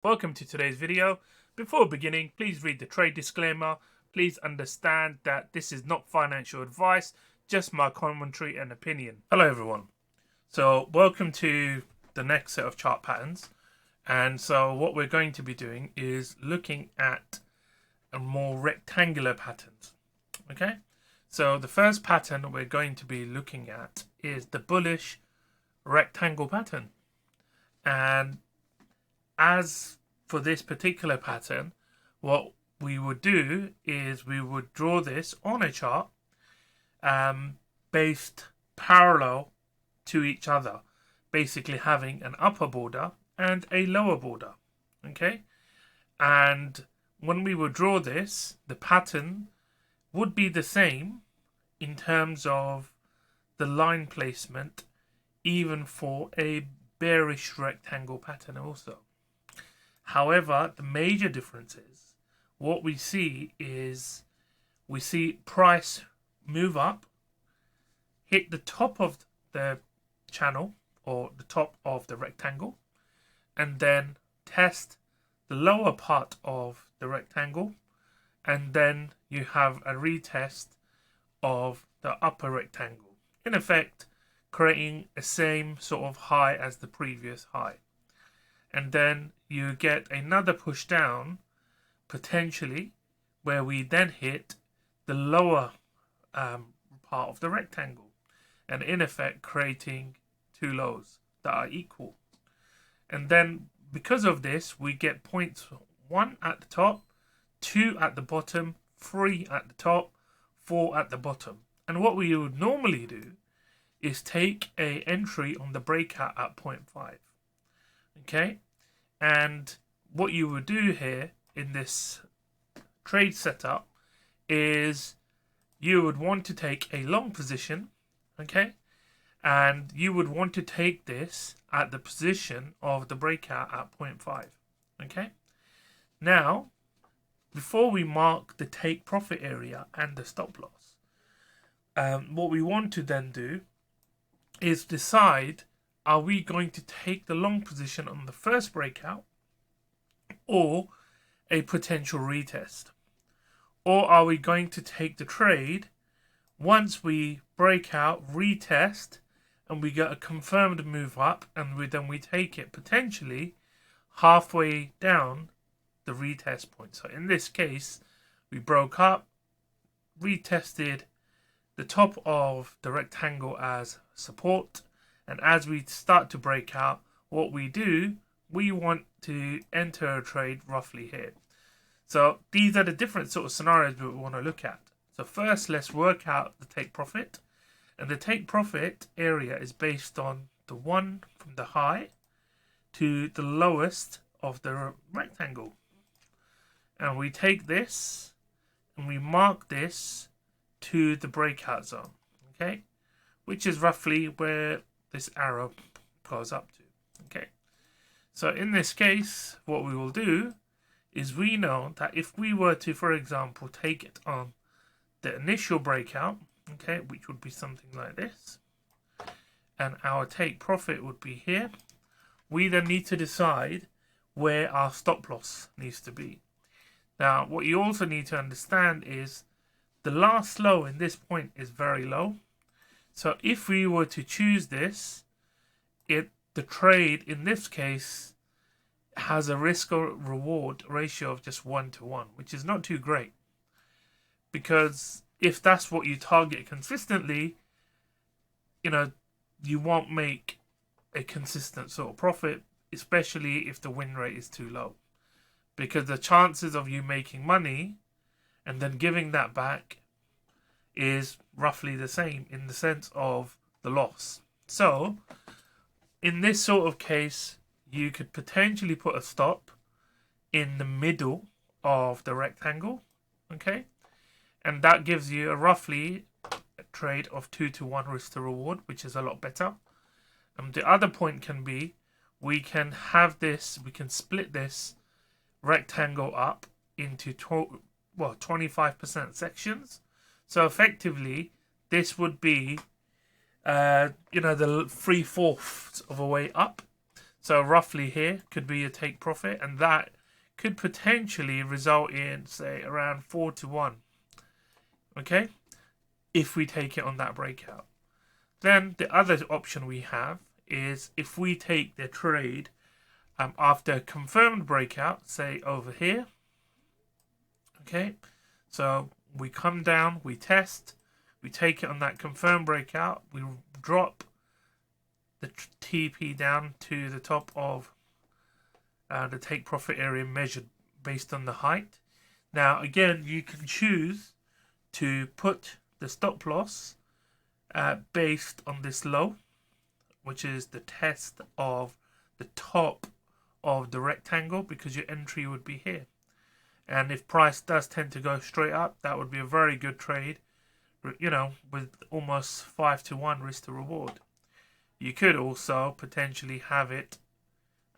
Welcome to today's video. Before beginning, please read the trade disclaimer. Please understand that this is not financial advice, just my commentary and opinion. Hello everyone. So welcome to the next set of chart patterns. And so what we're going to be doing is looking at a more rectangular patterns. Okay. So the first pattern we're going to be looking at is the bullish rectangle pattern. And as for this particular pattern, what we would do is we would draw this on a chart based parallel to each other, basically having an upper border and a lower border. Okay, and when we would draw this, the pattern would be the same in terms of the line placement, even for a bearish rectangle pattern also. However, the major difference is what we see is we see price move up, hit the top of the channel or the top of the rectangle, and then test the lower part of the rectangle, and then you have a retest of the upper rectangle, in effect creating a same sort of high as the previous high. And then you get another push down, potentially, where we then hit the lower part of the rectangle, and in effect creating two lows that are equal. And then because of this, we get points 1 at the top, 2 at the bottom, 3 at the top, 4 at the bottom. And what we would normally do is take a entry on the breakout at 0.5. Okay, and what you would do here in this trade setup is you would want to take a long position, okay, and you would want to take this at the position of the breakout at 0.5. Okay, now before we mark the take profit area and the stop loss, what we want to then do is decide, are we going to take the long position on the first breakout or a potential retest? Or are we going to take the trade once we break out, retest, and we get a confirmed move up, and then we take it potentially halfway down the retest point? So in this case, we broke up, retested the top of the rectangle as support, and as we start to break out, what we do, we want to enter a trade roughly here. So these are the different sort of scenarios we want to look at. So first, let's work out the take profit. And the take profit area is based on the one from the high to the lowest of the rectangle. And we take this and we mark this to the breakout zone, okay, which is roughly where this arrow goes up to. Okay, so in this case, what we will do is we know that if we were to, for example, take it on the initial breakout, okay, which would be something like this, and our take profit would be here, we then need to decide where our stop loss needs to be. Now, what you also need to understand is the last low in this point is very low. So if we were to choose this, the trade in this case has a risk or reward ratio of just 1-to-1, which is not too great. Because if that's what you target consistently, you won't make a consistent sort of profit, especially if the win rate is too low. Because the chances of you making money and then giving that back is roughly the same in the sense of the loss. So in this sort of case, you could potentially put a stop in the middle of the rectangle, okay, and that gives you a roughly a trade of 2-to-1 risk to reward, which is a lot better. The other point can be, we can split this rectangle up into 25% sections. So effectively, this would be, the 3/4 of a way up. So roughly here could be a take profit, and that could potentially result in, say, around 4 to 1. Okay, if we take it on that breakout. Then the other option we have is if we take the trade after a confirmed breakout, say over here. Okay, so we come down, we test, we take it on that confirmed breakout, we drop the TP down to the top of the take profit area measured based on the height. Now again, you can choose to put the stop loss based on this low, which is the test of the top of the rectangle, because your entry would be here. And if price does tend to go straight up, that would be a very good trade, you know, with almost 5 to 1 risk to reward. You could also potentially have it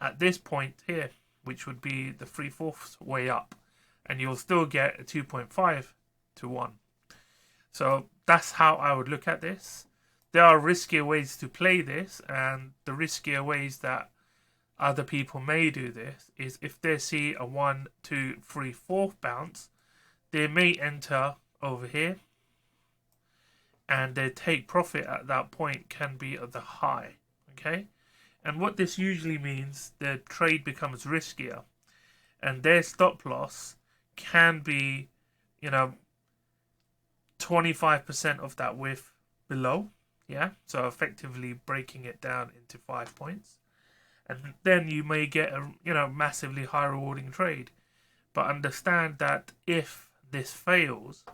at this point here, which would be the 3/4 way up, and you'll still get a 2.5 to 1. So that's how I would look at this. There are riskier ways to play this, and the riskier ways that other people may do this is if they see a 1, 2, 3, 4 bounce, they may enter over here, and their take profit at that point can be at the high. Okay, and what this usually means, the trade becomes riskier, and their stop loss can be, you know, 25% of that width below. Yeah, so effectively breaking it down into 5 points, and then you may get a, you know, massively high rewarding trade. But understand that if this fails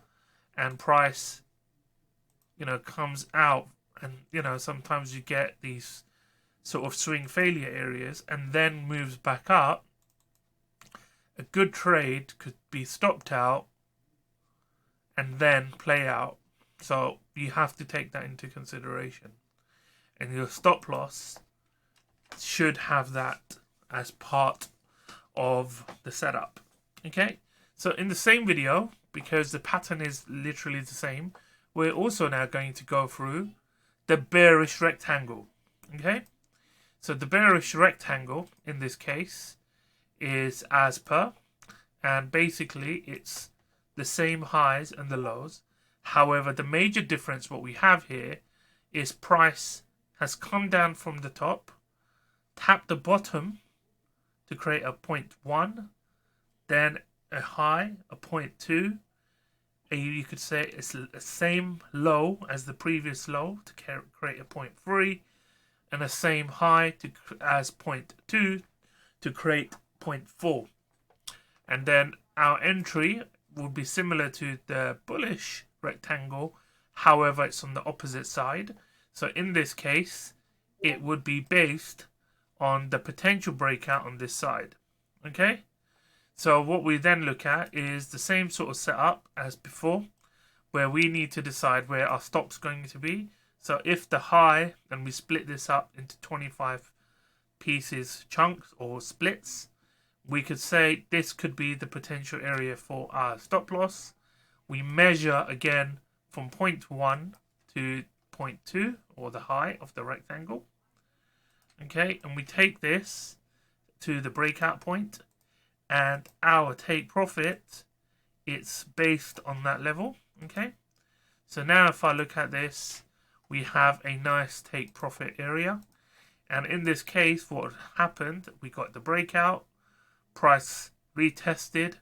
and price, you know, comes out, and you know, sometimes you get these sort of swing failure areas and then moves back up, a good trade could be stopped out and then play out. So you have to take that into consideration, and your stop loss should have that as part of the setup. Okay, so in the same video, because the pattern is literally the same, we're also now going to go through the bearish rectangle. Okay, so the bearish rectangle in this case is as per, and basically it's the same highs and the lows. However, the major difference what we have here is price has come down from the top, tapped the bottom to create a 0.1, then a high, a 0.2, and you could say it's the same low as the previous low to create a 0.3, and the same high as 0.2 to create 0.4. And then our entry would be similar to the bullish rectangle, however it's on the opposite side. So in this case, it would be based on the potential breakout on this side. Okay, so what we then look at is the same sort of setup as before, where we need to decide where our stop's going to be. So if the high, and we split this up into 25 pieces, chunks or splits, we could say this could be the potential area for our stop loss. We measure again from 0.1 to 0.2, or the high of the rectangle. Okay, and we take this to the breakout point, and our take profit, it's based on that level. Okay, so now if I look at this, we have a nice take profit area, and in this case what happened, we got the breakout, price retested,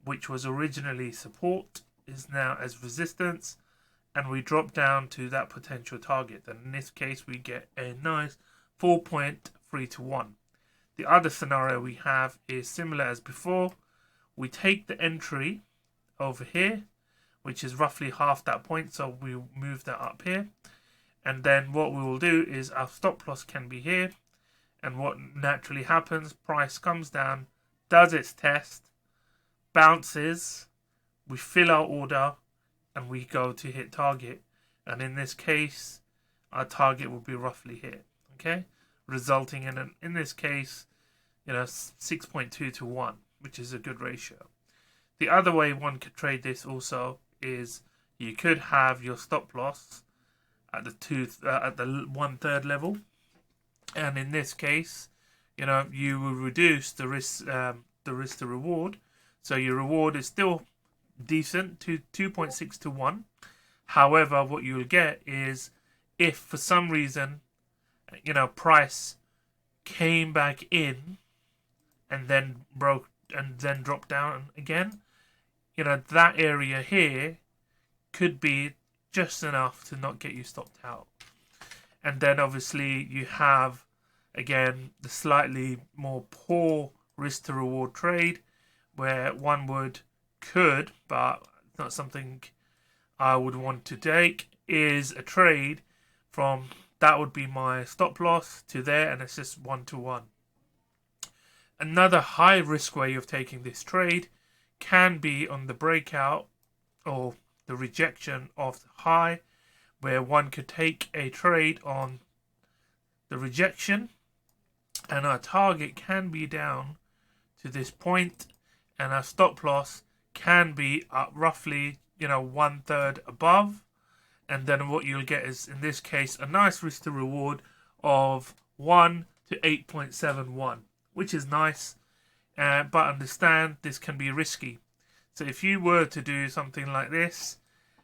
which was originally support, is now as resistance, and we drop down to that potential target, and in this case we get a nice 4.3 to 1. The other scenario we have is similar as before. We take the entry over here, which is roughly half that point, so we'll move that up here, and then what we will do is our stop loss can be here, and what naturally happens, price comes down, does its test, bounces, we fill our order, and we go to hit target, and in this case our target will be roughly here. Okay, resulting in this case, you know, 6.2 to 1, which is a good ratio. The other way one could trade this also is you could have your stop loss at the 1/3 level, and in this case you will reduce the risk to reward. So your reward is still decent to 2.6 to 1. However, what you'll get is, if for some reason price came back in and then broke and then dropped down again, that area here could be just enough to not get you stopped out. And then obviously you have, again, the slightly more poor risk to reward trade, where one could, but it's not something I would want to take, is a trade from, that would be my stop loss, to there, and it's just 1-to-1. Another high risk way of taking this trade can be on the breakout or the rejection of the high, where one could take a trade on the rejection, and our target can be down to this point, and our stop loss can be up roughly 1/3 above. And then what you'll get is, in this case, a nice risk to reward of 1 to 8.71, which is nice, but understand this can be risky. So if you were to do something like this,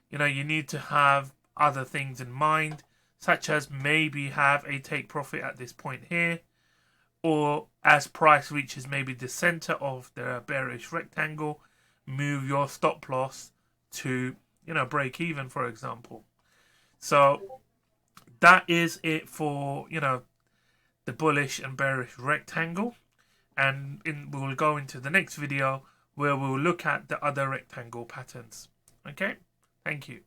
you need to have other things in mind, such as maybe have a take profit at this point here, or as price reaches maybe the center of the bearish rectangle, move your stop loss to break even, for example. So that is it for the bullish and bearish rectangle, and we'll go into the next video where we'll look at the other rectangle patterns. Okay, thank you.